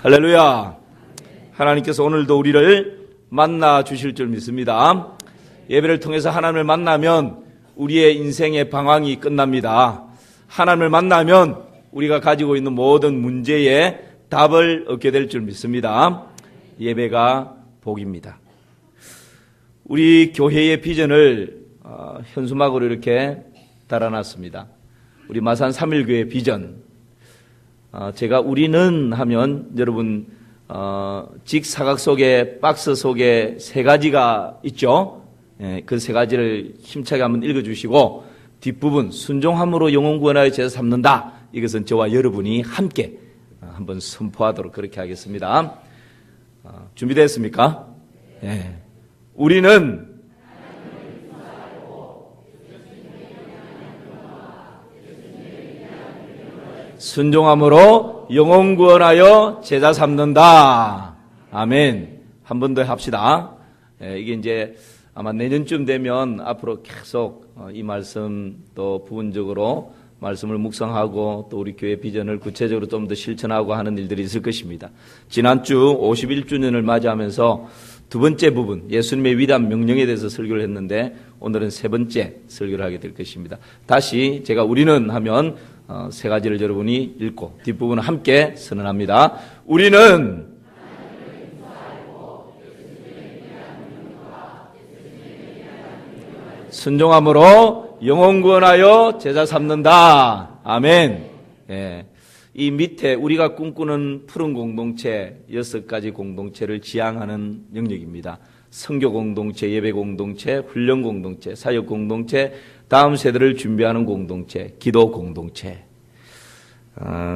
할렐루야. 하나님께서 오늘도 우리를 만나 주실 줄 믿습니다. 예배를 통해서 하나님을 만나면 우리의 인생의 방황이 끝납니다. 하나님을 만나면 우리가 가지고 있는 모든 문제에 답을 얻게 될 줄 믿습니다. 예배가 복입니다. 우리 교회의 비전을 현수막으로 이렇게 달아놨습니다. 우리 마산 3.1교회 비전. 제가 우리는 하면 여러분 직사각 속에 박스 속에 세 가지가 있죠. 그 세 가지를 힘차게 한번 읽어주시고 뒷부분 순종함으로 영혼 구원하여 제사 삼는다. 이것은 저와 여러분이 함께 한번 선포하도록 그렇게 하겠습니다. 준비됐습니까? 네. 우리는 순종함으로 영혼 구원하여 제자 삼는다. 아멘. 한 번 더 합시다. 이게 이제 아마 내년쯤 되면 앞으로 계속 이 말씀 또 부분적으로 말씀을 묵상하고 또 우리 교회 비전을 구체적으로 좀 더 실천하고 하는 일들이 있을 것입니다. 지난주 51주년을 맞이하면서 두 번째 부분 예수님의 위대한 명령에 대해서 설교를 했는데 오늘은 세 번째 설교를 하게 될 것입니다. 다시 제가 우리는 하면 세 가지를 여러분이 읽고 뒷부분은 함께 선언합니다. 우리는 순종함으로 영혼 구원하여 제자 삼는다. 아멘. 예. 이 밑에 우리가 꿈꾸는 푸른 공동체 6가지 공동체를 지향하는 영역입니다. 선교 공동체, 예배 공동체, 훈련 공동체, 사역 공동체, 다음 세대를 준비하는 공동체, 기도 공동체.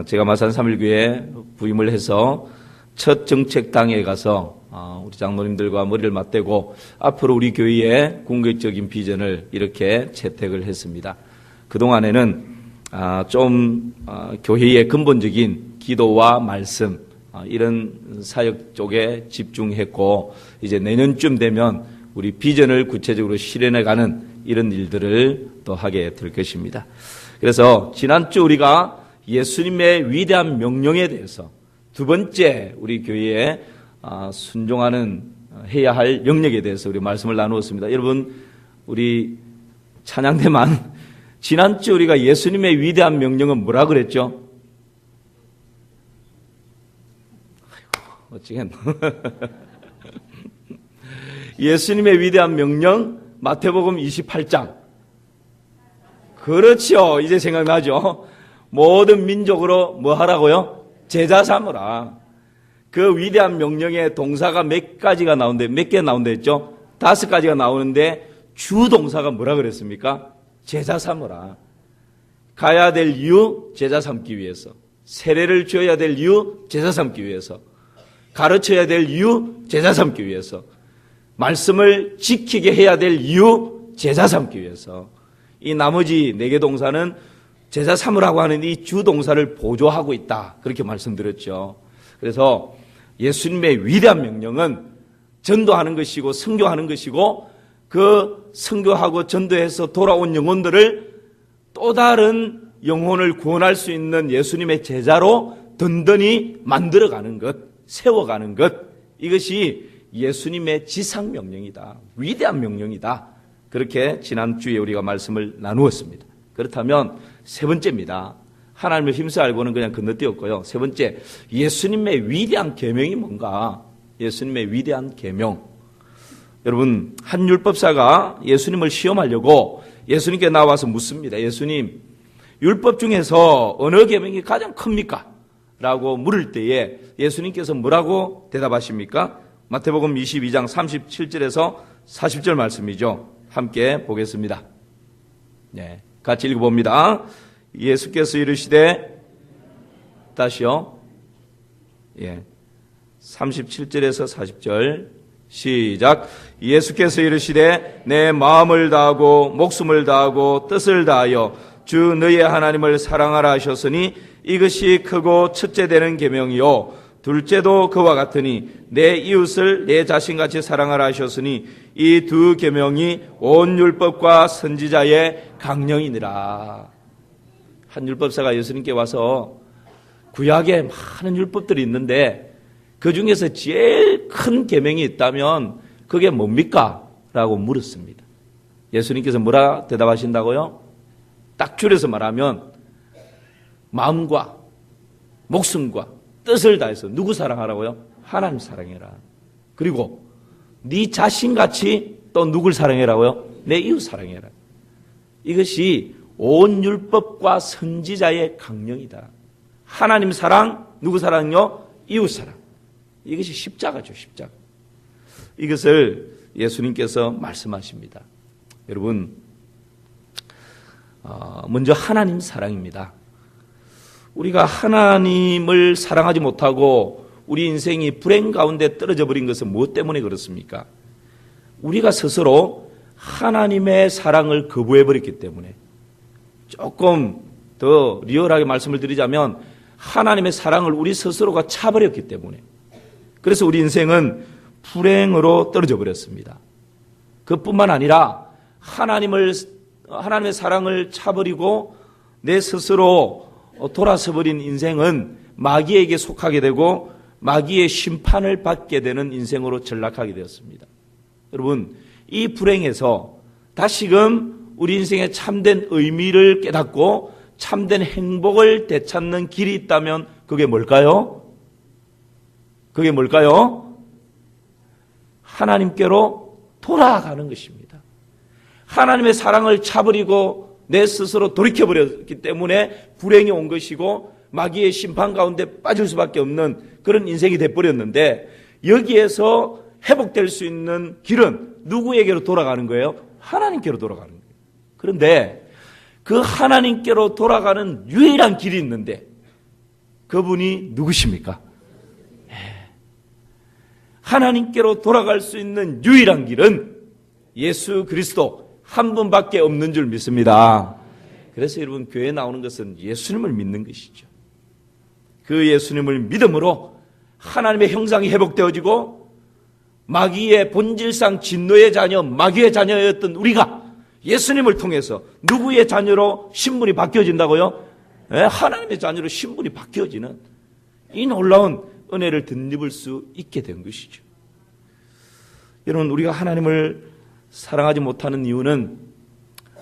제가 마산 3.1교회에 부임을 해서 첫 정책당에 가서 우리 장로님들과 머리를 맞대고 앞으로 우리 교회의 궁극적인 비전을 이렇게 채택을 했습니다. 그동안에는 교회의 근본적인 기도와 말씀 이런 사역 쪽에 집중했고 이제 내년쯤 되면 우리 비전을 구체적으로 실현해가는 이런 일들을 또 하게 될 것입니다. 그래서 지난주 우리가 예수님의 위대한 명령에 대해서 두 번째 우리 교회에 순종하는 해야 할 영역에 대해서 우리 말씀을 나누었습니다. 여러분 우리 찬양대만 지난주 우리가 예수님의 위대한 명령은 뭐라 그랬죠? 아이고, 어찌겠노. 예수님의 위대한 명령 마태복음 28장. 그렇죠. 이제 생각나죠. 모든 민족으로 뭐 하라고요? 제자 삼으라. 그 위대한 명령의 동사가 몇 가지가 나오는데 몇 개 나온다 했죠? 5가지가 나오는데 주 동사가 뭐라 그랬습니까? 제자 삼으라. 가야 될 이유 제자 삼기 위해서. 세례를 줘야 될 이유 제자 삼기 위해서. 가르쳐야 될 이유 제자 삼기 위해서. 말씀을 지키게 해야 될 이유 제자 삼기 위해서. 이 나머지 4개 동사는 제자 삼으라고 하는 이 주 동사를 보조하고 있다. 그렇게 말씀드렸죠. 그래서 예수님의 위대한 명령은 전도하는 것이고 선교하는 것이고 그 선교하고 전도해서 돌아온 영혼들을 또 다른 영혼을 구원할 수 있는 예수님의 제자로 든든히 만들어가는 것, 세워가는 것, 이것이 예수님의 지상명령이다. 위대한 명령이다. 그렇게 지난주에 우리가 말씀을 나누었습니다. 그렇다면 세 번째입니다. 하나님을 힘써 알고는 그냥 건너뛰었고요. 세 번째, 예수님의 위대한 계명이 뭔가? 예수님의 위대한 계명. 여러분, 한 율법사가 예수님을 시험하려고 예수님께 나와서 묻습니다. 예수님, 율법 중에서 어느 계명이 가장 큽니까? 라고 물을 때에 예수님께서 뭐라고 대답하십니까? 마태복음 22장 37절에서 40절 말씀이죠. 함께 보겠습니다. 네, 같이 읽어봅니다. 예수께서 이르시되, 다시요. 37절에서 40절 시작. 예수께서 이르시되 내 마음을 다하고 목숨을 다하고 뜻을 다하여 주 너의 하나님을 사랑하라 하셨으니 이것이 크고 첫째 되는 계명이요 둘째도 그와 같으니 내 이웃을 내 자신같이 사랑하라 하셨으니 이 두 계명이 온 율법과 선지자의 강령이니라. 한 율법사가 예수님께 와서 구약에 많은 율법들이 있는데 그 중에서 제일 큰 계명이 있다면 그게 뭡니까? 라고 물었습니다. 예수님께서 뭐라 대답하신다고요? 딱 줄여서 말하면 마음과 목숨과 뜻을 다해서 누구 사랑하라고요? 하나님 사랑해라. 그리고 네 자신같이 또 누굴 사랑해라고요? 내 이웃 사랑해라. 이것이 온 율법과 선지자의 강령이다. 하나님 사랑, 누구 사랑요? 이웃 사랑. 이것이 십자가죠, 십자가. 이것을 예수님께서 말씀하십니다. 여러분, 먼저 하나님 사랑입니다. 우리가 하나님을 사랑하지 못하고 우리 인생이 불행 가운데 떨어져 버린 것은 무엇 때문에 그렇습니까? 우리가 스스로 하나님의 사랑을 거부해 버렸기 때문에. 조금 더 리얼하게 말씀을 드리자면 하나님의 사랑을 우리 스스로가 차버렸기 때문에. 그래서 우리 인생은 불행으로 떨어져 버렸습니다. 그뿐만 아니라 하나님의 사랑을 차버리고 내 스스로 돌아서 버린 인생은 마귀에게 속하게 되고 마귀의 심판을 받게 되는 인생으로 전락하게 되었습니다. 여러분, 이 불행에서 다시금 우리 인생의 참된 의미를 깨닫고 참된 행복을 되찾는 길이 있다면 그게 뭘까요? 그게 뭘까요? 하나님께로 돌아가는 것입니다. 하나님의 사랑을 차버리고 내 스스로 돌이켜버렸기 때문에 불행이 온 것이고 마귀의 심판 가운데 빠질 수밖에 없는 그런 인생이 돼버렸는데, 여기에서 회복될 수 있는 길은 누구에게로 돌아가는 거예요? 하나님께로 돌아가는 거예요. 그런데 그 하나님께로 돌아가는 유일한 길이 있는데 그분이 누구십니까? 하나님께로 돌아갈 수 있는 유일한 길은 예수 그리스도 한 분밖에 없는 줄 믿습니다. 그래서 여러분, 교회에 나오는 것은 예수님을 믿는 것이죠. 그 예수님을 믿음으로 하나님의 형상이 회복되어지고 마귀의 본질상 진노의 자녀, 마귀의 자녀였던 우리가 예수님을 통해서 누구의 자녀로 신분이 바뀌어진다고요? 하나님의 자녀로 신분이 바뀌어지는 이 놀라운 은혜를 덧입을 수 있게 된 것이죠. 여러분, 우리가 하나님을 사랑하지 못하는 이유는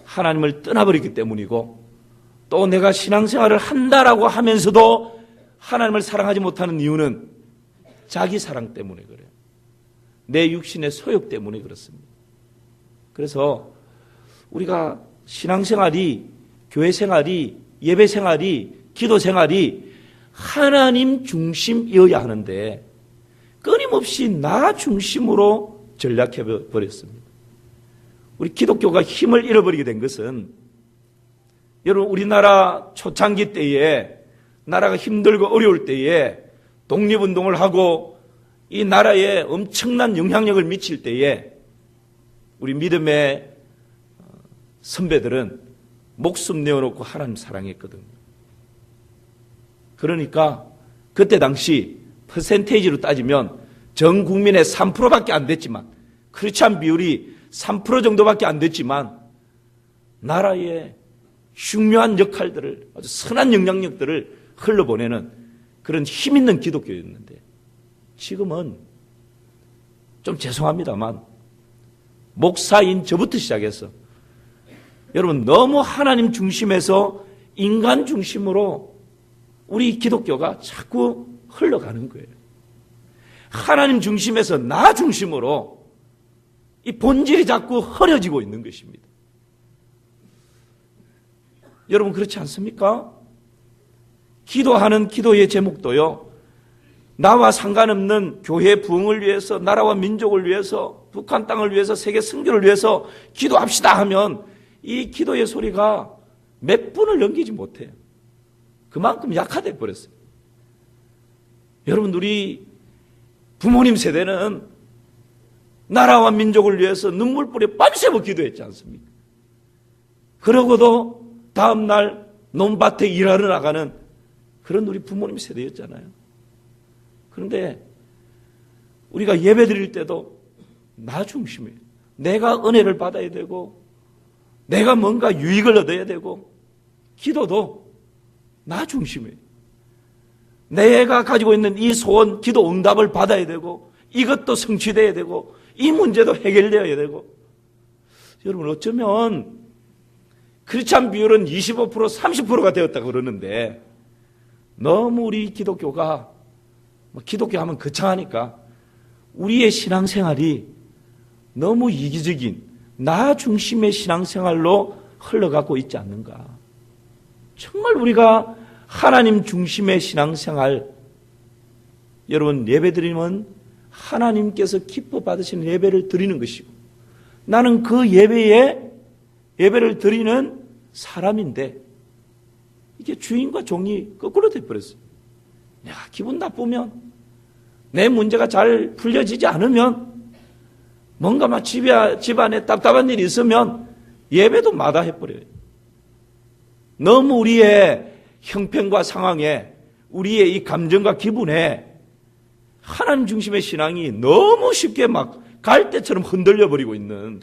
하나님을 떠나버렸기 때문이고, 또 내가 신앙생활을 한다라고 하면서도 하나님을 사랑하지 못하는 이유는 자기 사랑 때문에 그래요. 내 육신의 소욕 때문에 그렇습니다. 그래서 우리가 신앙생활이, 교회생활이, 예배생활이, 기도생활이 하나님 중심이어야 하는데 끊임없이 나 중심으로 전락해 버렸습니다. 우리 기독교가 힘을 잃어버리게 된 것은, 여러분, 우리나라 초창기 때에 나라가 힘들고 어려울 때에 독립운동을 하고 이 나라에 엄청난 영향력을 미칠 때에 우리 믿음의 선배들은 목숨 내어놓고 하나님 사랑했거든요. 그러니까 그때 당시 퍼센테이지로 따지면 전 국민의 3%밖에 안 됐지만, 크리스찬 비율이 3% 정도밖에 안 됐지만 나라의 중요한 역할들을, 아주 선한 영향력들을 흘러보내는 그런 힘 있는 기독교였는데, 지금은 좀 죄송합니다만 목사인 저부터 시작해서 여러분, 너무 하나님 중심에서 인간 중심으로 우리 기독교가 자꾸 흘러가는 거예요. 하나님 중심에서 나 중심으로 이 본질이 자꾸 흐려지고 있는 것입니다. 여러분, 그렇지 않습니까? 기도하는 기도의 제목도요, 나와 상관없는 교회 부흥을 위해서, 나라와 민족을 위해서, 북한 땅을 위해서, 세계 선교를 위해서 기도합시다 하면 이 기도의 소리가 몇 분을 넘기지 못해요. 그만큼 약화돼 버렸어요. 여러분, 우리 부모님 세대는 나라와 민족을 위해서 눈물뿌려 밤새워 기도했지 않습니까? 그러고도 다음날 논밭에 일하러 나가는 그런 우리 부모님 세대였잖아요. 그런데 우리가 예배 드릴 때도 나 중심이에요. 내가 은혜를 받아야 되고, 내가 뭔가 유익을 얻어야 되고, 기도도 나 중심이에요. 내가 가지고 있는 이 소원, 기도 응답을 받아야 되고, 이것도 성취돼야 되고, 이 문제도 해결되어야 되고. 여러분, 어쩌면 크리스찬 비율은 25%, 30%가 되었다고 그러는데, 너무 우리 기독교가, 기독교 하면 거창하니까 우리의 신앙생활이 너무 이기적인 나 중심의 신앙생활로 흘러가고 있지 않는가. 정말 우리가 하나님 중심의 신앙생활, 여러분 예배드리면 하나님께서 기뻐 받으시는 예배를 드리는 것이고, 나는 그 예배를 드리는 사람인데, 이게 주인과 종이 거꾸로 돼버렸어요. 기분 나쁘면, 내 문제가 잘 풀려지지 않으면, 뭔가 막 집안에 답답한 일이 있으면 예배도 마다해버려요. 너무 우리의 형편과 상황에, 우리의 이 감정과 기분에 하나님 중심의 신앙이 너무 쉽게 막 갈대처럼 흔들려 버리고 있는,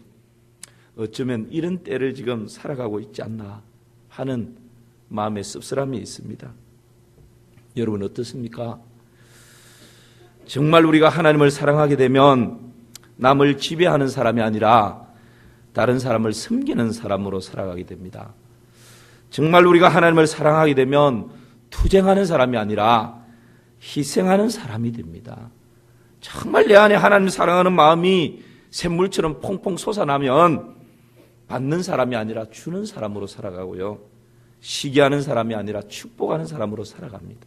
어쩌면 이런 때를 지금 살아가고 있지 않나 하는 마음의 씁쓸함이 있습니다. 여러분 어떻습니까? 정말 우리가 하나님을 사랑하게 되면 남을 지배하는 사람이 아니라 다른 사람을 섬기는 사람으로 살아가게 됩니다. 정말 우리가 하나님을 사랑하게 되면 투쟁하는 사람이 아니라 희생하는 사람이 됩니다. 정말 내 안에 하나님 사랑하는 마음이 샘물처럼 퐁퐁 솟아나면 받는 사람이 아니라 주는 사람으로 살아가고요, 시기하는 사람이 아니라 축복하는 사람으로 살아갑니다.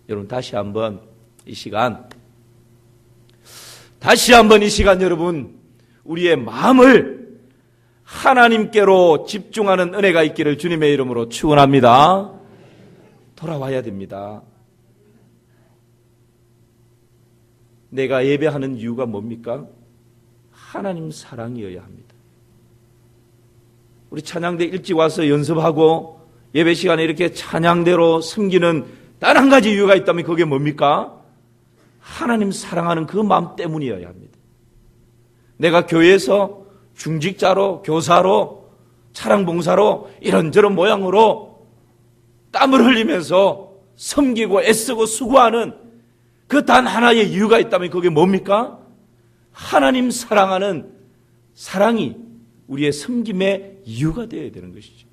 여러분 다시 한번 이 시간 여러분 우리의 마음을 하나님께로 집중하는 은혜가 있기를 주님의 이름으로 축원합니다. 돌아와야 됩니다. 내가 예배하는 이유가 뭡니까? 하나님 사랑이어야 합니다. 우리 찬양대 일찍 와서 연습하고 예배 시간에 이렇게 찬양대로 섬기는 단 한 가지 이유가 있다면 그게 뭡니까? 하나님 사랑하는 그 마음 때문이어야 합니다. 내가 교회에서 중직자로, 교사로, 차량봉사로 이런저런 모양으로 땀을 흘리면서 섬기고 애쓰고 수고하는 그 단 하나의 이유가 있다면 그게 뭡니까? 하나님 사랑하는 사랑이 우리의 섬김의 이유가 되어야 되는 것이죠.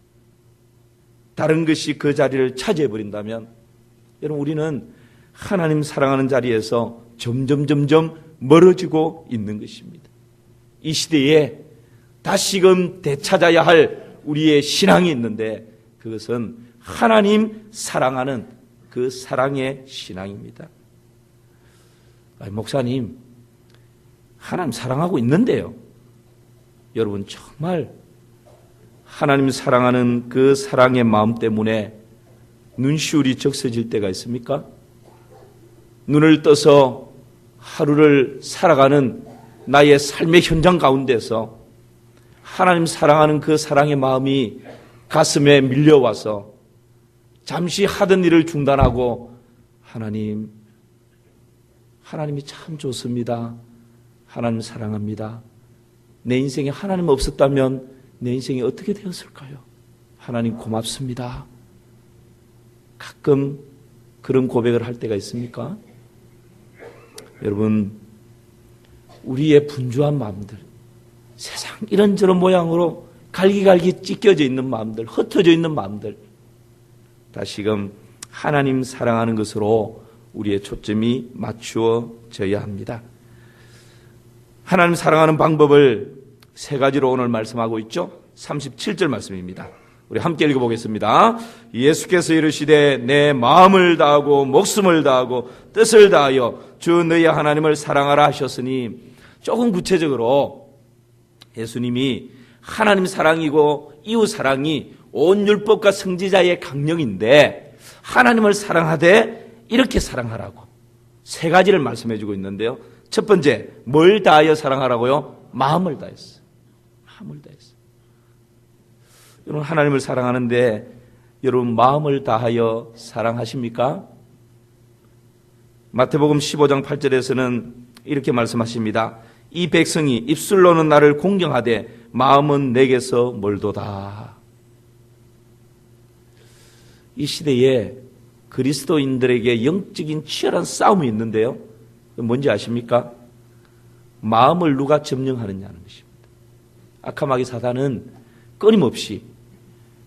다른 것이 그 자리를 차지해버린다면 여러분 우리는 하나님 사랑하는 자리에서 점점 멀어지고 있는 것입니다. 이 시대에 다시금 되찾아야 할 우리의 신앙이 있는데 그것은 하나님 사랑하는 그 사랑의 신앙입니다. 목사님, 하나님 사랑하고 있는데요, 여러분 정말 하나님 사랑하는 그 사랑의 마음 때문에 눈시울이 적셔질 때가 있습니까? 눈을 떠서 하루를 살아가는 나의 삶의 현장 가운데서 하나님 사랑하는 그 사랑의 마음이 가슴에 밀려와서 잠시 하던 일을 중단하고 하나님이 참 좋습니다. 하나님 사랑합니다. 내 인생에 하나님 없었다면 내 인생이 어떻게 되었을까요? 하나님 고맙습니다. 가끔 그런 고백을 할 때가 있습니까? 여러분, 우리의 분주한 마음들, 세상 이런저런 모양으로 갈기갈기 찢겨져 있는 마음들, 흩어져 있는 마음들, 다시금 하나님 사랑하는 것으로 우리의 초점이 맞추어져야 합니다. 하나님 사랑하는 방법을 세 가지로 오늘 말씀하고 있죠. 37절 말씀입니다. 우리 함께 읽어보겠습니다. 예수께서 이르시되 내 마음을 다하고 목숨을 다하고 뜻을 다하여 주 너희 하나님을 사랑하라 하셨으니, 조금 구체적으로 예수님이 하나님 사랑이고 이웃 사랑이 온 율법과 성지자의 강령인데 하나님을 사랑하되 이렇게 사랑하라고 세 가지를 말씀해 주고 있는데요. 첫 번째, 뭘 다하여 사랑하라고요? 마음을 다했어요. 마음을 다했어요. 여러분, 하나님을 사랑하는데 여러분 마음을 다하여 사랑하십니까? 마태복음 15장 8절에서는 이렇게 말씀하십니다. 이 백성이 입술로는 나를 공경하되 마음은 내게서 멀도다. 이 시대에 그리스도인들에게 영적인 치열한 싸움이 있는데요. 뭔지 아십니까? 마음을 누가 점령하느냐는 것입니다. 악한 마귀 사단은 끊임없이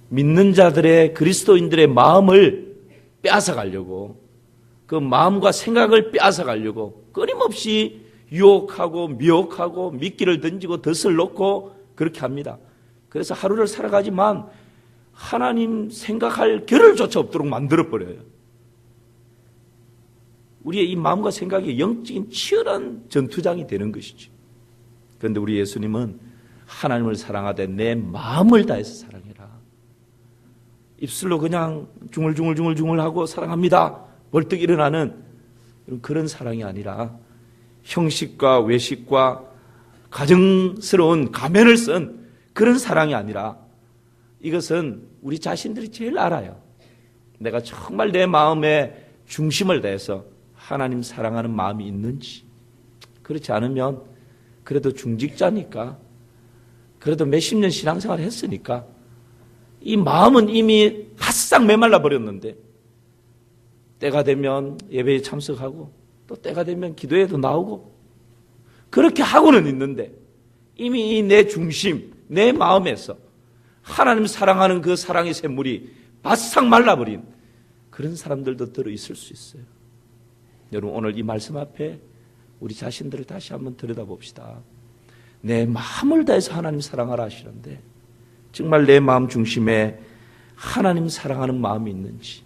믿는 자들의 그리스도인들의 마음을 빼앗아 가려고, 그 마음과 생각을 빼앗아 가려고 끊임없이 유혹하고 미혹하고 미끼를 던지고 덫을 놓고 그렇게 합니다. 그래서 하루를 살아가지만 하나님 생각할 겨를조차 없도록 만들어버려요. 우리의 이 마음과 생각이 영적인 치열한 전투장이 되는 것이죠. 그런데 우리 예수님은 하나님을 사랑하되 내 마음을 다해서 사랑해라. 입술로 그냥 중얼중얼하고 사랑합니다. 벌떡 일어나는 그런 사랑이 아니라 형식과 외식과 가정스러운 가면을 쓴 그런 사랑이 아니라, 이것은 우리 자신들이 제일 알아요. 내가 정말 내 마음의 중심을 다해서 하나님 사랑하는 마음이 있는지. 그렇지 않으면 그래도 중직자니까, 그래도 몇십 년 신앙생활을 했으니까 이 마음은 이미 바싹 메말라 버렸는데, 때가 되면 예배에 참석하고 또 때가 되면 기도에도 나오고 그렇게 하고는 있는데, 이미 내 중심, 내 마음에서 하나님 사랑하는 그 사랑의 샘물이 바싹 말라버린 그런 사람들도 들어있을 수 있어요. 여러분, 오늘 이 말씀 앞에 우리 자신들을 다시 한번 들여다봅시다. 내 마음을 다해서 하나님 사랑하라 하시는데, 정말 내 마음 중심에 하나님 사랑하는 마음이 있는지,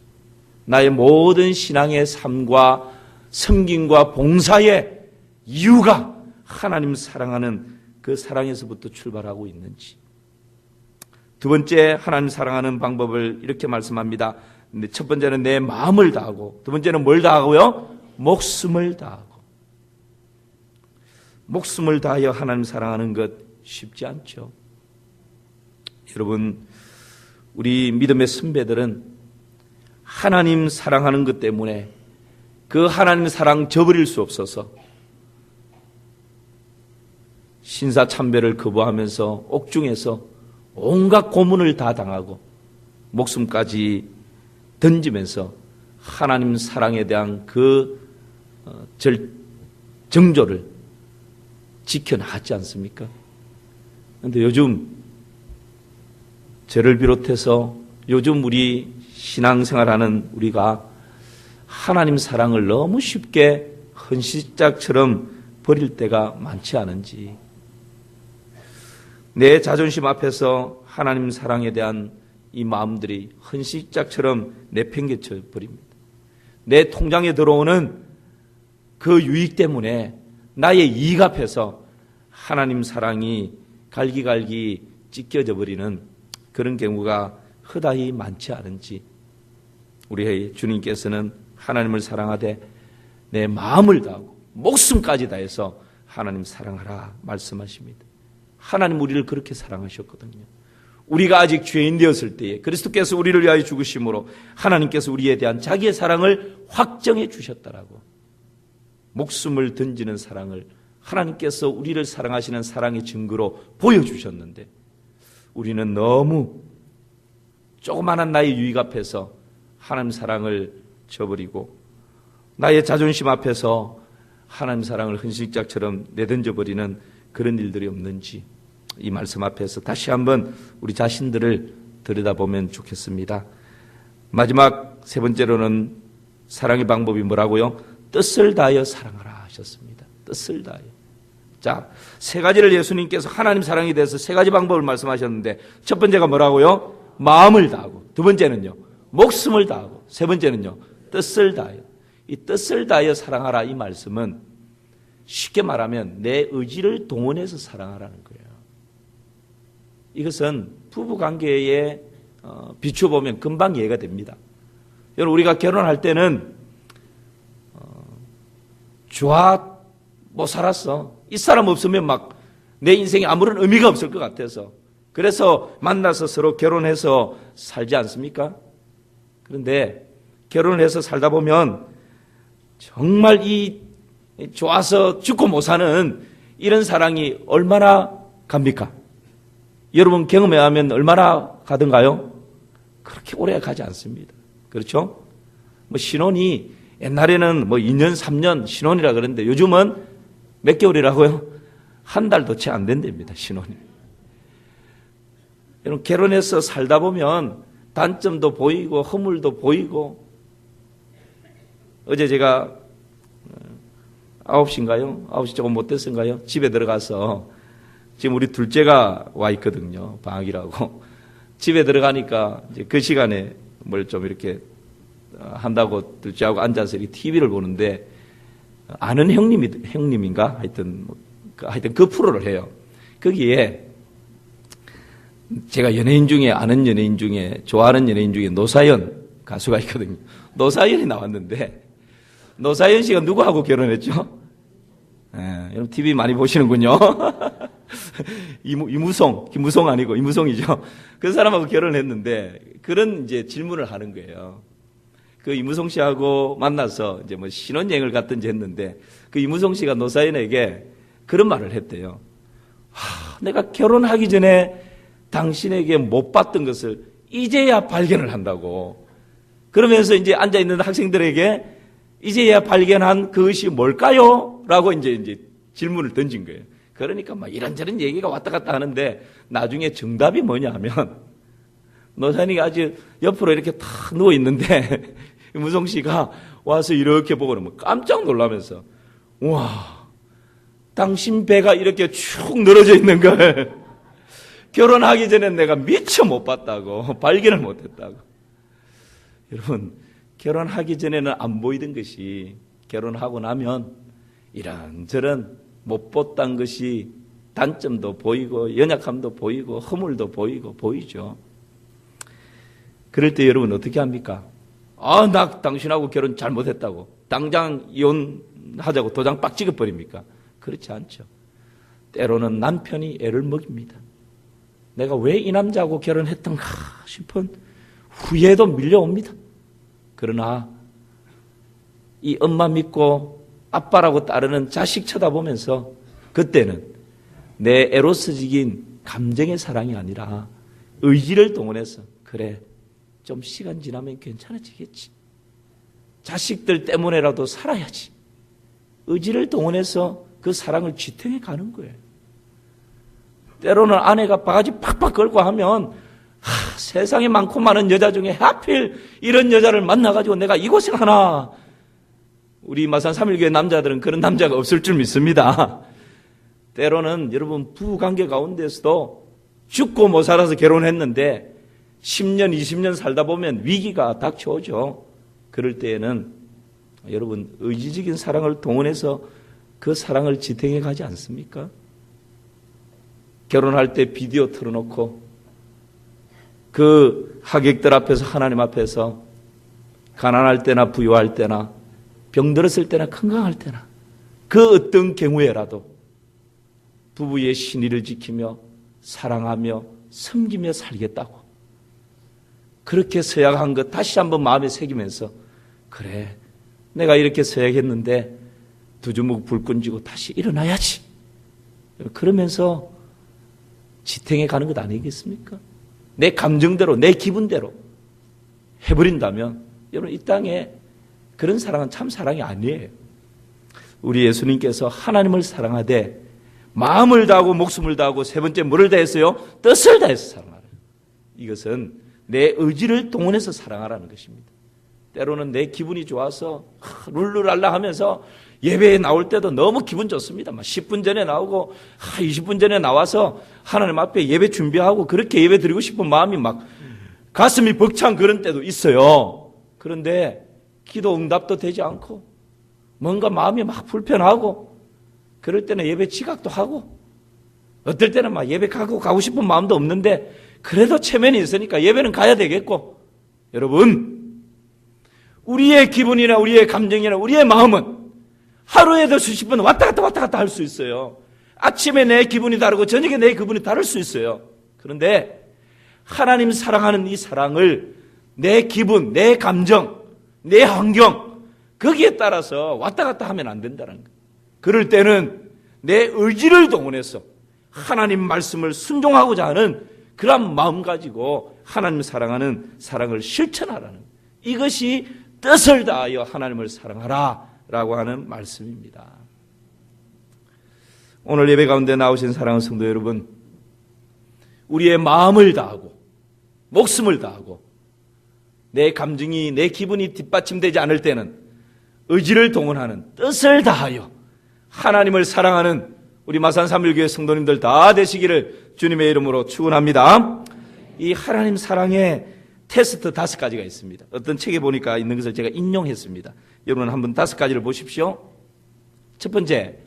나의 모든 신앙의 삶과 섬김과 봉사의 이유가 하나님 사랑하는 그 사랑에서부터 출발하고 있는지. 두 번째, 하나님 사랑하는 방법을 이렇게 말씀합니다. 첫 번째는 내 마음을 다하고, 두 번째는 뭘 다하고요? 목숨을 다하고. 목숨을 다하여 하나님 사랑하는 것 쉽지 않죠. 여러분, 우리 믿음의 선배들은 하나님 사랑하는 것 때문에 그 하나님 사랑 저버릴 수 없어서 신사참배를 거부하면서 옥중에서 온갖 고문을 다 당하고 목숨까지 던지면서 하나님 사랑에 대한 그 정조를 지켜나갔지 않습니까? 그런데 요즘 저를 비롯해서 요즘 우리 신앙생활하는 우리가 하나님 사랑을 너무 쉽게 헌시짝처럼 버릴 때가 많지 않은지, 내 자존심 앞에서 하나님 사랑에 대한 이 마음들이 헌시짝처럼 내팽개쳐 버립니다. 내 통장에 들어오는 그 유익 때문에 나의 이익 앞에서 하나님 사랑이 갈기갈기 찢겨져 버리는 그런 경우가 허다히 많지 않은지, 우리 주님께서는 하나님을 사랑하되 내 마음을 다하고 목숨까지 다해서 하나님 사랑하라 말씀하십니다. 하나님 우리를 그렇게 사랑하셨거든요. 우리가 아직 죄인 되었을 때에 그리스도께서 우리를 위하여 죽으심으로 하나님께서 우리에 대한 자기의 사랑을 확정해 주셨다라고. 목숨을 던지는 사랑을 하나님께서 우리를 사랑하시는 사랑의 증거로 보여주셨는데, 우리는 너무 조그마한 나의 유익 앞에서 하나님 사랑을 저버리고 나의 자존심 앞에서 하나님 사랑을 헌신짝처럼 내던져버리는 그런 일들이 없는지, 이 말씀 앞에서 다시 한번 우리 자신들을 들여다보면 좋겠습니다. 마지막 세 번째로는 사랑의 방법이 뭐라고요? 뜻을 다하여 사랑하라 하셨습니다. 뜻을 다하여. 자, 세 가지를 예수님께서 하나님 사랑에 대해서 세 가지 방법을 말씀하셨는데, 첫 번째가 뭐라고요? 마음을 다하고, 두 번째는요 목숨을 다하고, 세 번째는요 뜻을 다하여. 이 뜻을 다하여 사랑하라, 이 말씀은 쉽게 말하면 내 의지를 동원해서 사랑하라는 거예요. 이것은 부부관계에 비춰보면 금방 이해가 됩니다. 여러분, 우리가 결혼할 때는 좋아 못 살았어. 이 사람 없으면 막 내 인생에 아무런 의미가 없을 것 같아서, 그래서 만나서 서로 결혼해서 살지 않습니까? 그런데 결혼을 해서 살다 보면 정말 이 좋아서 죽고 못 사는 이런 사랑이 얼마나 갑니까? 여러분 경험해 하면 얼마나 가던가요? 그렇게 오래 가지 않습니다. 그렇죠? 뭐 신혼이 옛날에는 뭐 2년, 3년 신혼이라 그랬는데 요즘은 몇 개월이라고요? 한 달도 채 안 된답니다, 신혼이. 여러분, 결혼해서 살다 보면 단점도 보이고 허물도 보이고. 어제 제가 9시인가요? 9시 조금 못 됐은가요? 집에 들어가서 지금 우리 둘째가 와 있거든요. 방학이라고. 집에 들어가니까 이제 그 시간에 뭘 좀 이렇게 한다고 둘째하고 앉아서 이렇게 TV를 보는데 아는 형님인가? 하여튼 그 프로를 해요. 거기에 제가 연예인 중에 아는 연예인 중에 좋아하는 연예인 중에 노사연 가수가 있거든요. 노사연이 나왔는데 노사연 씨가 누구하고 결혼했죠? 여러분 TV 많이 보시는군요. 김무송 아니고 이무송이죠. 그 사람하고 결혼했는데 그런 이제 질문을 하는 거예요. 그 이무송 씨하고 만나서 이제 뭐 신혼여행을 갔든지 했는데 그 이무송 씨가 노사연에게 그런 말을 했대요. 내가 결혼하기 전에 당신에게 못 봤던 것을 이제야 발견을 한다고. 그러면서 이제 앉아있는 학생들에게 이제야 발견한 그것이 뭘까요? 라고 이제 질문을 던진 거예요. 그러니까 막 이런저런 얘기가 왔다 갔다 하는데 나중에 정답이 뭐냐 하면 노사연이가 아주 옆으로 이렇게 탁 누워있는데 무송 씨가 와서 이렇게 보고 그러면 깜짝 놀라면서 우와, 당신 배가 이렇게 축 늘어져 있는 걸 결혼하기 전에 내가 미처 못 봤다고, 발견을 못 했다고. 여러분, 결혼하기 전에는 안 보이던 것이 결혼하고 나면 이런저런 못 봤던 것이 단점도 보이고 연약함도 보이고 허물도 보이고 보이죠. 그럴 때 여러분 어떻게 합니까? 나 당신하고 결혼 잘못했다고 당장 이혼하자고 도장 빡 찍어버립니까? 그렇지 않죠. 때로는 남편이 애를 먹입니다. 내가 왜 이 남자하고 결혼했던가 싶은 후회도 밀려옵니다. 그러나 이 엄마 믿고 아빠라고 따르는 자식 쳐다보면서 그때는 내 에로스적인 감정의 사랑이 아니라 의지를 동원해서 그래, 좀 시간 지나면 괜찮아지겠지. 자식들 때문에라도 살아야지. 의지를 동원해서 그 사랑을 지탱해 가는 거예요. 때로는 아내가 바가지 팍팍 걸고 하면 세상에 많고 많은 여자 중에 하필 이런 여자를 만나가지고 내가 이곳을 하나. 우리 마산 3.1교회 남자들은 그런 남자가 없을 줄 믿습니다. 때로는 여러분 부부관계 가운데서도 죽고 못 살아서 결혼했는데 10년, 20년 살다 보면 위기가 닥쳐오죠. 그럴 때에는 여러분 의지적인 사랑을 동원해서 그 사랑을 지탱해 가지 않습니까? 결혼할 때 비디오 틀어놓고 그 하객들 앞에서 하나님 앞에서 가난할 때나 부유할 때나 병들었을 때나 건강할 때나 그 어떤 경우에라도 부부의 신의를 지키며 사랑하며 섬기며 살겠다고 그렇게 서약한 것 다시 한번 마음에 새기면서 그래, 내가 이렇게 서약했는데 두 주먹 불 끈지고 다시 일어나야지. 그러면서 지탱해 가는 것 아니겠습니까? 내 감정대로, 내 기분대로 해버린다면 여러분 이 땅에 그런 사랑은 참 사랑이 아니에요. 우리 예수님께서 하나님을 사랑하되 마음을 다하고 목숨을 다하고 세 번째 뭐를 다했어요? 뜻을 다해서 사랑하라. 이것은 내 의지를 동원해서 사랑하라는 것입니다. 때로는 내 기분이 좋아서 룰루랄라 하면서 예배에 나올 때도 너무 기분 좋습니다. 10분 전에 나오고 20분 전에 나와서 하나님 앞에 예배 준비하고 그렇게 예배 드리고 싶은 마음이 막 가슴이 벅찬 그런 때도 있어요. 그런데 기도 응답도 되지 않고 뭔가 마음이 막 불편하고 그럴 때는 예배 지각도 하고 어떨 때는 막 예배 가고 싶은 마음도 없는데 그래도 체면이 있으니까 예배는 가야 되겠고 여러분 우리의 기분이나 우리의 감정이나 우리의 마음은 하루에도 수십 번 왔다 갔다 할 수 있어요. 아침에 내 기분이 다르고 저녁에 내 기분이 다를 수 있어요. 그런데 하나님 사랑하는 이 사랑을 내 기분, 내 감정, 내 환경 거기에 따라서 왔다 갔다 하면 안 된다는 거예요. 그럴 때는 내 의지를 동원해서 하나님 말씀을 순종하고자 하는 그런 마음 가지고 하나님 사랑하는 사랑을 실천하라는 거예요. 이것이 뜻을 다하여 하나님을 사랑하라 라고 하는 말씀입니다. 오늘 예배 가운데 나오신 사랑하는 성도 여러분, 우리의 마음을 다하고 목숨을 다하고 내 감정이 내 기분이 뒷받침되지 않을 때는 의지를 동원하는 뜻을 다하여 하나님을 사랑하는 우리 마산 삼일교회 성도님들 다 되시기를 주님의 이름으로 축원합니다. 이 하나님 사랑의 테스트 5가지가 있습니다. 어떤 책에 보니까 있는 것을 제가 인용했습니다. 여러분 한번 5가지를 보십시오. 첫 번째,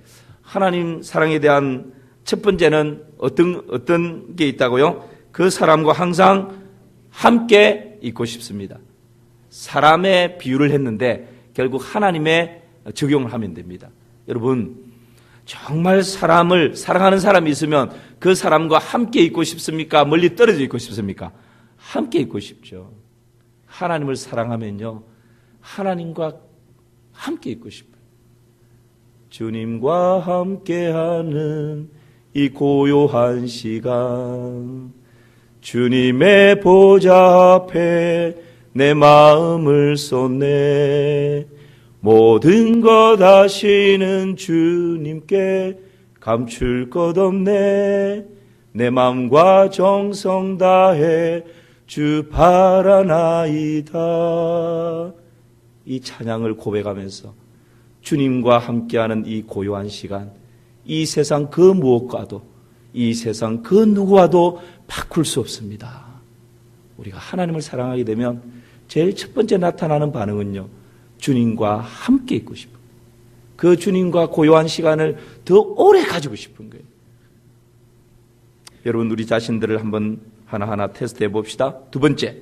하나님 사랑에 대한 첫 번째는 어떤 게 있다고요? 그 사람과 항상 함께 있고 싶습니다. 사람의 비유를 했는데 결국 하나님의 적용을 하면 됩니다. 여러분, 정말 사람을 사랑하는 사람이 있으면 그 사람과 함께 있고 싶습니까? 멀리 떨어져 있고 싶습니까? 함께 있고 싶죠. 하나님을 사랑하면요, 하나님과 함께 있고 싶어요. 주님과 함께하는 이 고요한 시간, 주님의 보좌 앞에 내 마음을 쏟네. 모든 것 아시는 주님께 감출 것 없네. 내 마음과 정성 다해 주 바라나이다. 이 찬양을 고백하면서 주님과 함께하는 이 고요한 시간, 이 세상 그 무엇과도, 이 세상 그 누구와도 바꿀 수 없습니다. 우리가 하나님을 사랑하게 되면 제일 첫 번째 나타나는 반응은요, 주님과 함께 있고 싶은, 그 주님과 고요한 시간을 더 오래 가지고 싶은 거예요. 여러분, 우리 자신들을 한번 하나하나 테스트해 봅시다. 두 번째,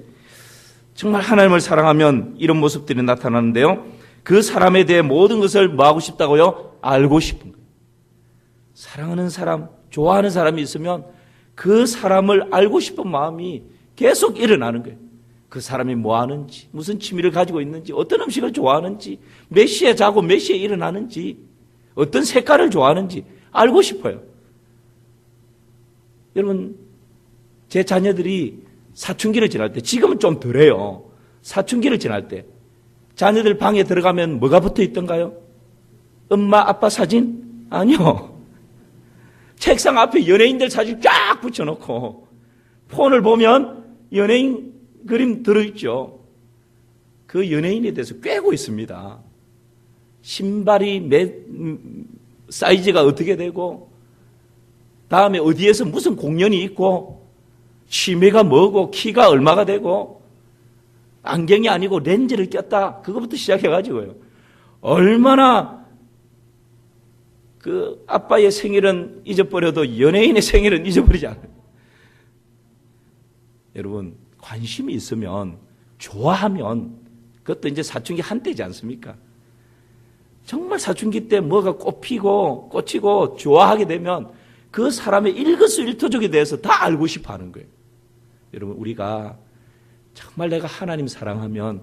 정말 하나님을 사랑하면 이런 모습들이 나타나는데요, 그 사람에 대해 모든 것을 뭐 하고 싶다고요? 알고 싶은 거예요. 사랑하는 사람, 좋아하는 사람이 있으면 그 사람을 알고 싶은 마음이 계속 일어나는 거예요. 그 사람이 뭐 하는지, 무슨 취미를 가지고 있는지, 어떤 음식을 좋아하는지, 몇 시에 자고 몇 시에 일어나는지, 어떤 색깔을 좋아하는지 알고 싶어요. 여러분, 제 자녀들이 사춘기를 지날 때, 지금은 좀 덜해요. 사춘기를 지날 때 자녀들 방에 들어가면 뭐가 붙어 있던가요? 엄마, 아빠 사진? 아니요. 책상 앞에 연예인들 사진 쫙 붙여놓고 폰을 보면 연예인 그림 들어있죠. 그 연예인에 대해서 꿰고 있습니다. 신발이 사이즈가 어떻게 되고, 다음에 어디에서 무슨 공연이 있고, 취미가 뭐고, 키가 얼마가 되고, 안경이 아니고 렌즈를 꼈다, 그거부터 시작해가지고요, 얼마나 그 아빠의 생일은 잊어버려도 연예인의 생일은 잊어버리지 않아요. 여러분, 관심이 있으면, 좋아하면, 그것도 이제 사춘기 한때지 않습니까? 정말 사춘기 때 뭐가 꽂히고 좋아하게 되면 그 사람의 일거수일투족에 대해서 다 알고 싶어 하는 거예요. 여러분, 우리가 정말 내가 하나님 사랑하면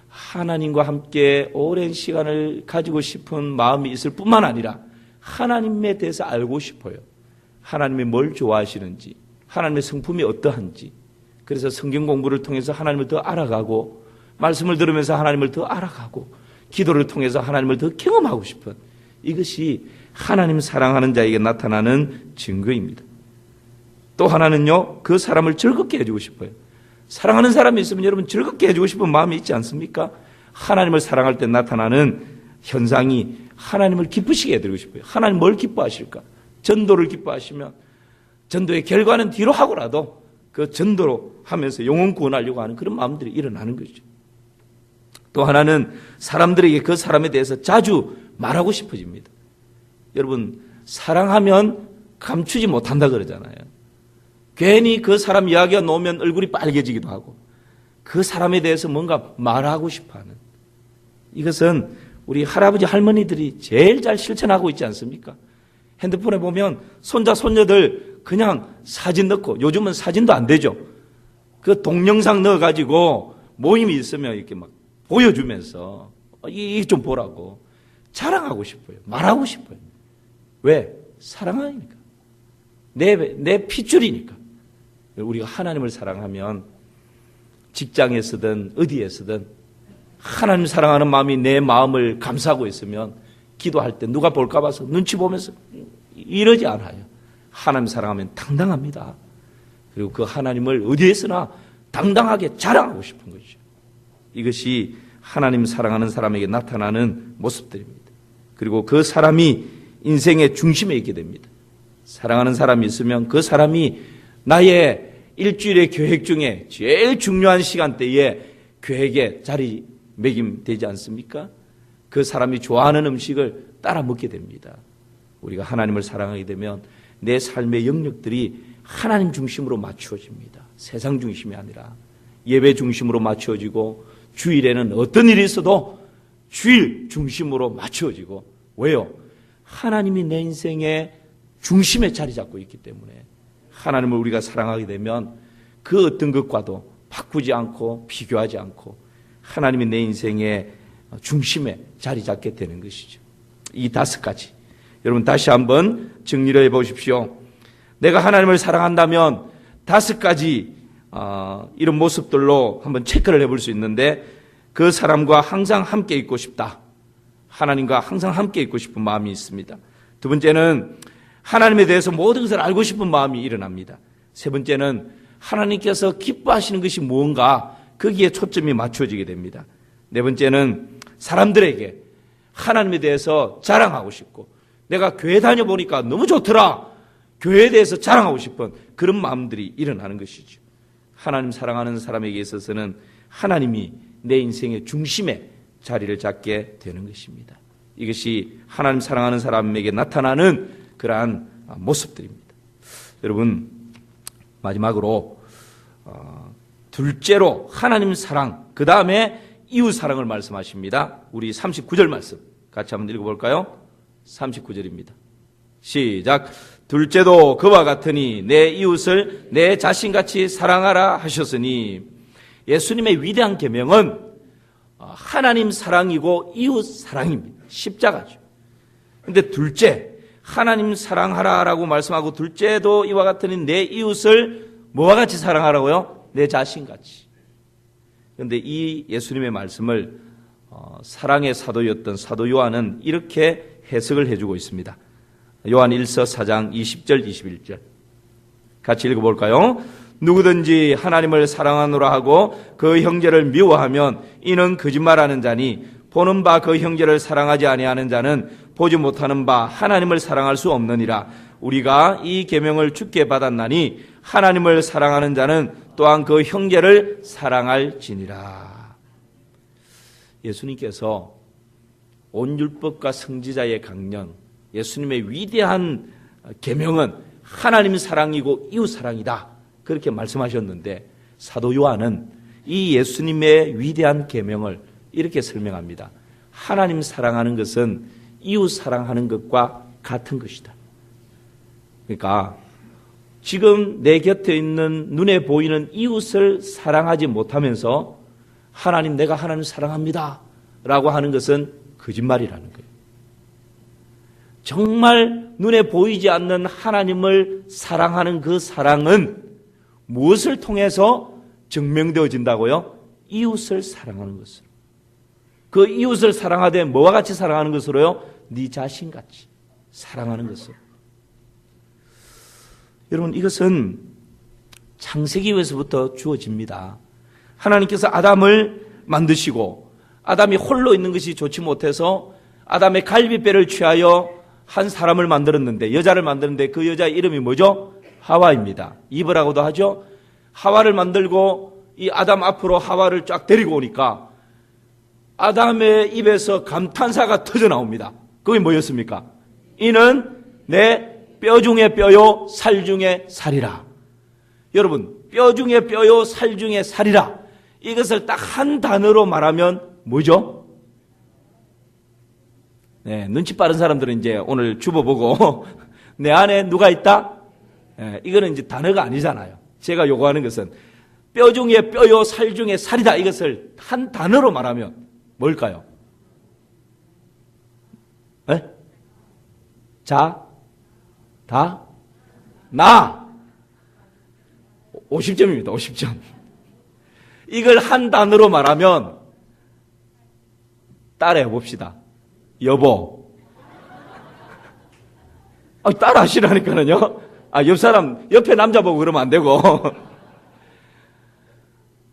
하나님과 함께 오랜 시간을 가지고 싶은 마음이 있을 뿐만 아니라 하나님에 대해서 알고 싶어요. 하나님이 뭘 좋아하시는지, 하나님의 성품이 어떠한지. 그래서 성경 공부를 통해서 하나님을 더 알아가고, 말씀을 들으면서 하나님을 더 알아가고, 기도를 통해서 하나님을 더 경험하고 싶은, 이것이 하나님 사랑하는 자에게 나타나는 증거입니다. 또 하나는요, 그 사람을 즐겁게 해주고 싶어요. 사랑하는 사람이 있으면 여러분 즐겁게 해주고 싶은 마음이 있지 않습니까? 하나님을 사랑할 때 나타나는 현상이 하나님을 기쁘시게 해드리고 싶어요. 하나님 뭘 기뻐하실까? 전도를 기뻐하시면 전도의 결과는 뒤로 하고라도 그 전도로 하면서 영혼 구원하려고 하는 그런 마음들이 일어나는 거죠. 또 하나는 사람들에게 그 사람에 대해서 자주 말하고 싶어집니다. 여러분, 사랑하면 감추지 못한다 그러잖아요. 괜히 그 사람 이야기가 나오면 얼굴이 빨개지기도 하고, 그 사람에 대해서 뭔가 말하고 싶어하는, 이것은 우리 할아버지 할머니들이 제일 잘 실천하고 있지 않습니까? 핸드폰에 보면 손자 손녀들 그냥 사진 넣고, 요즘은 사진도 안 되죠. 그 동영상 넣어가지고 모임이 있으면 이렇게 막 보여주면서 이 좀 보라고 자랑하고 싶어요. 말하고 싶어요. 왜? 사랑하니까. 내 핏줄이니까. 우리가 하나님을 사랑하면 직장에서든 어디에서든 하나님 사랑하는 마음이 내 마음을 감싸고 있으면 기도할 때 누가 볼까 봐서 눈치 보면서 이러지 않아요. 하나님 사랑하면 당당합니다. 그리고 그 하나님을 어디에서나 당당하게 자랑하고 싶은 것이죠. 이것이 하나님 사랑하는 사람에게 나타나는 모습들입니다. 그리고 그 사람이 인생의 중심에 있게 됩니다. 사랑하는 사람이 있으면 그 사람이 나의 일주일의 계획 중에 제일 중요한 시간대에 계획에 자리매김되지 않습니까? 그 사람이 좋아하는 음식을 따라 먹게 됩니다. 우리가 하나님을 사랑하게 되면 내 삶의 영역들이 하나님 중심으로 맞추어집니다. 세상 중심이 아니라 예배 중심으로 맞추어지고 주일에는 어떤 일이 있어도 주일 중심으로 맞추어지고 왜요? 하나님이 내 인생의 중심에 자리 잡고 있기 때문에 하나님을 우리가 사랑하게 되면 그 어떤 것과도 바꾸지 않고 비교하지 않고 하나님이 내 인생의 중심에 자리 잡게 되는 것이죠. 이 5가지. 여러분 다시 한번 정리를 해보십시오. 내가 하나님을 사랑한다면 5가지 이런 모습들로 한번 체크를 해볼 수 있는데 그 사람과 항상 함께 있고 싶다. 하나님과 항상 함께 있고 싶은 마음이 있습니다. 2번째는 하나님에 대해서 모든 것을 알고 싶은 마음이 일어납니다. 3번째는 하나님께서 기뻐하시는 것이 무언가 거기에 초점이 맞춰지게 됩니다. 4번째는 사람들에게 하나님에 대해서 자랑하고 싶고 내가 교회 다녀보니까 너무 좋더라. 교회에 대해서 자랑하고 싶은 그런 마음들이 일어나는 것이죠. 하나님 사랑하는 사람에게 있어서는 하나님이 내 인생의 중심에 자리를 잡게 되는 것입니다. 이것이 하나님 사랑하는 사람에게 나타나는 그러한 모습들입니다. 여러분 마지막으로 둘째로 하나님 사랑, 그 다음에 이웃 사랑을 말씀하십니다. 우리 39절 말씀 같이 한번 읽어볼까요? 39절입니다. 시작. 둘째도 그와 같으니 내 이웃을 내 자신같이 사랑하라 하셨으니 예수님의 위대한 계명은 하나님 사랑이고 이웃 사랑입니다. 십자가죠. 그런데 둘째 하나님 사랑하라라고 말씀하고 둘째도 이와 같으니 내 이웃을 뭐와 같이 사랑하라고요? 내 자신같이. 그런데 이 예수님의 말씀을 사랑의 사도였던 사도 요한은 이렇게 해석을 해주고 있습니다. 요한 1서 4장 20절 21절 같이 읽어볼까요? 누구든지 하나님을 사랑하노라 하고 그 형제를 미워하면 이는 거짓말하는 자니 보는 바 그 형제를 사랑하지 아니하는 자는 보지 못하는 바 하나님을 사랑할 수 없느니라. 우리가 이 계명을 주께 받았나니 하나님을 사랑하는 자는 또한 그 형제를 사랑할지니라. 예수님께서 온 율법과 성지자의 강령, 예수님의 위대한 계명은 하나님 사랑이고 이웃 사랑이다. 그렇게 말씀하셨는데 사도 요한은 이 예수님의 위대한 계명을 이렇게 설명합니다. 하나님 사랑하는 것은 이웃 사랑하는 것과 같은 것이다. 그러니까 지금 내 곁에 있는 눈에 보이는 이웃을 사랑하지 못하면서 하나님 내가 하나님 사랑합니다 라고 하는 것은 거짓말이라는 거예요. 정말 눈에 보이지 않는 하나님을 사랑하는 그 사랑은 무엇을 통해서 증명되어진다고요? 이웃을 사랑하는 것으로. 그 이웃을 사랑하되 뭐와 같이 사랑하는 것으로요? 네 자신같이 사랑하는 것으로. 여러분 이것은 창세기에서부터 주어집니다. 하나님께서 아담을 만드시고 아담이 홀로 있는 것이 좋지 못해서 아담의 갈비뼈를 취하여 한 사람을 만들었는데 여자를 만드는데 그 여자의 이름이 뭐죠? 하와입니다. 이브라고도 하죠. 하와를 만들고 이 아담 앞으로 하와를 쫙 데리고 오니까 아담의 입에서 감탄사가 터져 나옵니다. 그게 뭐였습니까? 이는 내 뼈 중에 뼈요 살 중에 살이라. 여러분 뼈 중에 뼈요 살 중에 살이라. 이것을 딱 한 단어로 말하면 뭐죠? 네, 눈치 빠른 사람들은 이제 오늘 주보 보고 내 안에 누가 있다? 네, 이거는 이제 단어가 아니잖아요. 제가 요구하는 것은 뼈 중에 뼈요 살 중에 살이다. 이것을 한 단어로 말하면 뭘까요? 네? 자, 다, 나. 50점입니다. 50점. 이걸 한 단어로 말하면 따라해 봅시다. 여보. 따라 하시라니까는요. 옆 사람, 옆에 남자 보고 그러면 안 되고.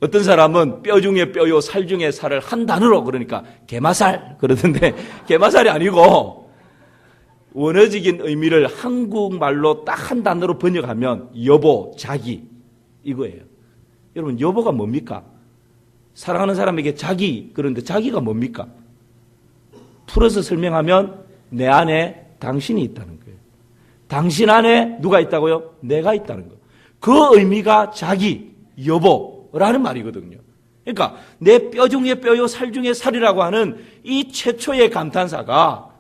어떤 사람은 뼈 중에 뼈요, 살 중에 살을 한 단어로 그러니까 게마살 그러던데 게마살이 아니고 원어적인 의미를 한국말로 딱 한 단어로 번역하면 여보, 자기 이거예요. 여러분 여보가 뭡니까? 사랑하는 사람에게 자기 그런데 자기가 뭡니까? 풀어서 설명하면 내 안에 당신이 있다는 거예요. 당신 안에 누가 있다고요? 내가 있다는 거예요. 그 의미가 자기, 여보라는 말이거든요. 그러니까 내 뼈 중에 뼈요 살 중에 살이라고 하는 이 최초의 감탄사가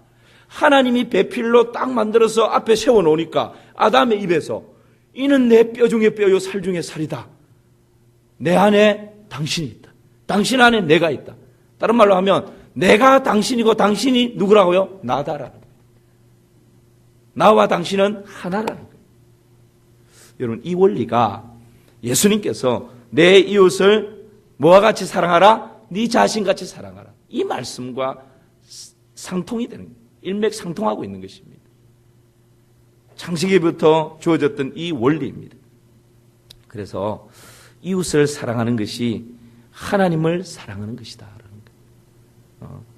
하나님이 배필로 딱 만들어서 앞에 세워놓으니까 아담의 입에서 이는 내 뼈 중에 뼈요 살 중에 살이다. 내 안에 당신이 있다. 당신 안에 내가 있다. 다른 말로 하면 내가 당신이고 당신이 누구라고요? 나다라는 거예요. 나와 당신은 하나라는 거예요. 여러분 이 원리가 예수님께서 내 이웃을 뭐와 같이 사랑하라? 네 자신같이 사랑하라. 이 말씀과 상통이 되는 거예요. 일맥상통하고 있는 것입니다. 창세기부터 주어졌던 이 원리입니다. 그래서 이웃을 사랑하는 것이 하나님을 사랑하는 것이다.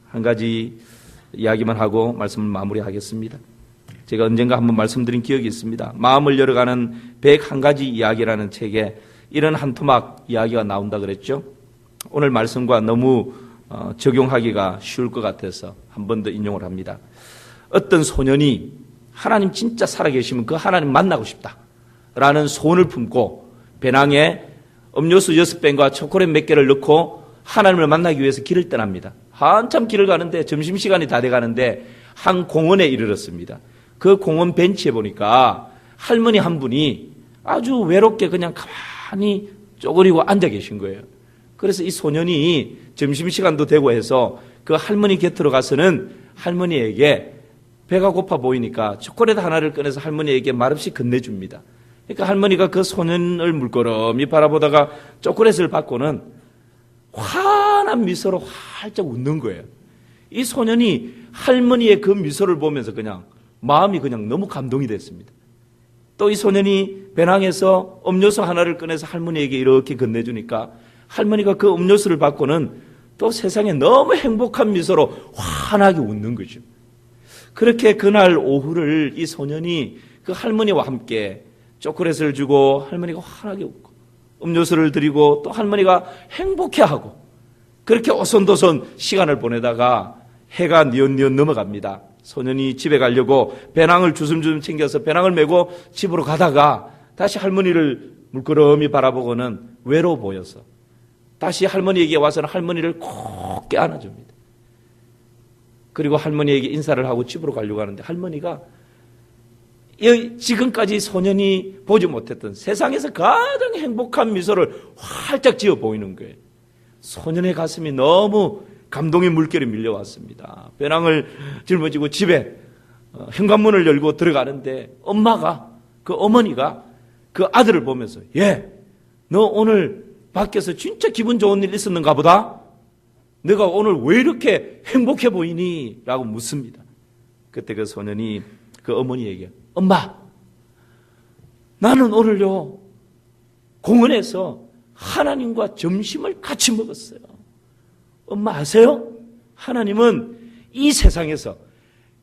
한 가지 이야기만 하고 말씀을 마무리하겠습니다. 제가 언젠가 한번 말씀드린 기억이 있습니다. 마음을 열어가는 101가지 이야기라는 책에 이런 한 토막 이야기가 나온다 그랬죠. 오늘 말씀과 너무 적용하기가 쉬울 것 같아서 한 번 더 인용을 합니다. 어떤 소년이 하나님 진짜 살아계시면 그 하나님 만나고 싶다라는 소원을 품고 배낭에 음료수 6병과 초콜릿 몇 개를 넣고 하나님을 만나기 위해서 길을 떠납니다. 한참 길을 가는데 점심시간이 다 돼가는데 한 공원에 이르렀습니다. 그 공원 벤치에 보니까 할머니 한 분이 아주 외롭게 그냥 가만히 쪼그리고 앉아 계신 거예요. 그래서 이 소년이 점심시간도 되고 해서 그 할머니 곁으로 가서는 할머니에게 배가 고파 보이니까 초콜릿 하나를 꺼내서 할머니에게 말없이 건네줍니다. 그러니까 할머니가 그 소년을 물끄러미 바라보다가 초콜릿을 받고는 환한 미소로 활짝 웃는 거예요. 이 소년이 할머니의 그 미소를 보면서 그냥 마음이 그냥 너무 감동이 됐습니다. 또 이 소년이 배낭에서 음료수 하나를 꺼내서 할머니에게 이렇게 건네주니까 할머니가 그 음료수를 받고는 또 세상에 너무 행복한 미소로 환하게 웃는 거죠. 그렇게 그날 오후를 이 소년이 그 할머니와 함께 초콜릿을 주고 할머니가 환하게 웃고 음료수를 드리고 또 할머니가 행복해하고 그렇게 오손도손 시간을 보내다가 해가 뉘엿뉘엿 넘어갑니다. 소년이 집에 가려고 배낭을 주섬주섬 챙겨서 배낭을 메고 집으로 가다가 다시 할머니를 물끄러미 바라보고는 외로워 보여서 다시 할머니에게 와서는 할머니를 꼭 껴안아줍니다. 그리고 할머니에게 인사를 하고 집으로 가려고 하는데 할머니가 지금까지 소년이 보지 못했던 세상에서 가장 행복한 미소를 활짝 지어 보이는 거예요. 소년의 가슴이 너무 감동의 물결이 밀려왔습니다. 배낭을 짊어지고 집에 현관문을 열고 들어가는데 엄마가 그 어머니가 그 아들을 보면서 너 오늘 밖에서 진짜 기분 좋은 일 있었는가 보다? 너가 오늘 왜 이렇게 행복해 보이니? 라고 묻습니다. 그때 그 소년이 그 어머니에게 엄마, 나는 오늘요 공원에서 하나님과 점심을 같이 먹었어요. 엄마 아세요? 하나님은 이 세상에서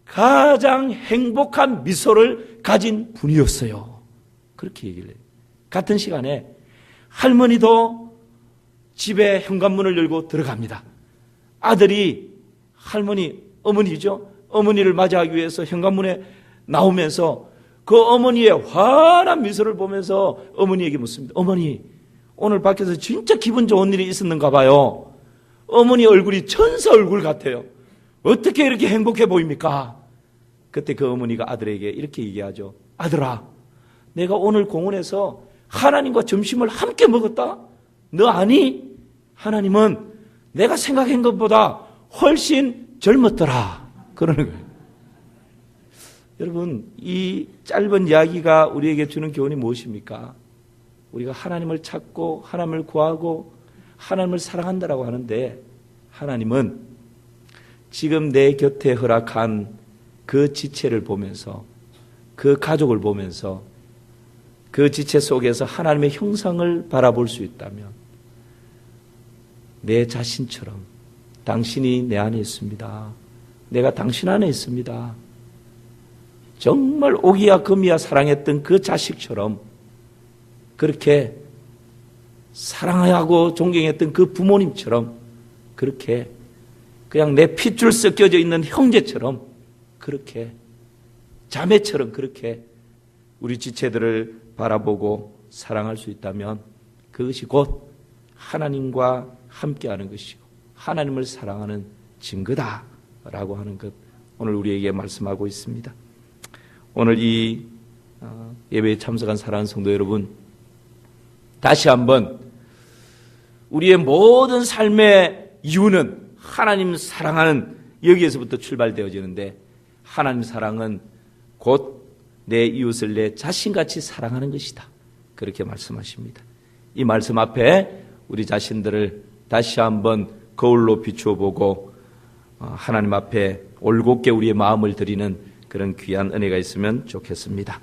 가장 행복한 미소를 가진 분이었어요. 그렇게 얘기를 해요. 같은 시간에 할머니도 집에 현관문을 열고 들어갑니다. 아들이 어머니죠. 어머니를 맞이하기 위해서 현관문에 나오면서 그 어머니의 환한 미소를 보면서 어머니에게 묻습니다. 어머니, 오늘 밖에서 진짜 기분 좋은 일이 있었는가 봐요. 어머니 얼굴이 천사 얼굴 같아요. 어떻게 이렇게 행복해 보입니까? 그때 그 어머니가 아들에게 이렇게 얘기하죠. 아들아, 내가 오늘 공원에서 하나님과 점심을 함께 먹었다? 너 아니? 하나님은 내가 생각한 것보다 훨씬 젊었더라. 그러는 거예요. 여러분, 이 짧은 이야기가 우리에게 주는 교훈이 무엇입니까? 우리가 하나님을 찾고 하나님을 구하고 하나님을 사랑한다라고 하는데 하나님은 지금 내 곁에 허락한 그 지체를 보면서, 그 가족을 보면서 그 지체 속에서 하나님의 형상을 바라볼 수 있다면 내 자신처럼 당신이 내 안에 있습니다. 내가 당신 안에 있습니다. 정말 오기야 금이야 사랑했던 그 자식처럼 그렇게 사랑하고 존경했던 그 부모님처럼 그렇게 그냥 내 핏줄 섞여져 있는 형제처럼 그렇게 자매처럼 그렇게 우리 지체들을 바라보고 사랑할 수 있다면 그것이 곧 하나님과 함께하는 것이고 하나님을 사랑하는 증거다라고 하는 것 오늘 우리에게 말씀하고 있습니다. 오늘 이 예배에 참석한 사랑하는 성도 여러분, 다시 한번 우리의 모든 삶의 이유는 하나님 사랑하는 여기에서부터 출발되어지는데 하나님 사랑은 곧 내 이웃을 내 자신같이 사랑하는 것이다. 그렇게 말씀하십니다. 이 말씀 앞에 우리 자신들을 다시 한번 거울로 비추어 보고 하나님 앞에 올곧게 우리의 마음을 드리는 그런 귀한 은혜가 있으면 좋겠습니다.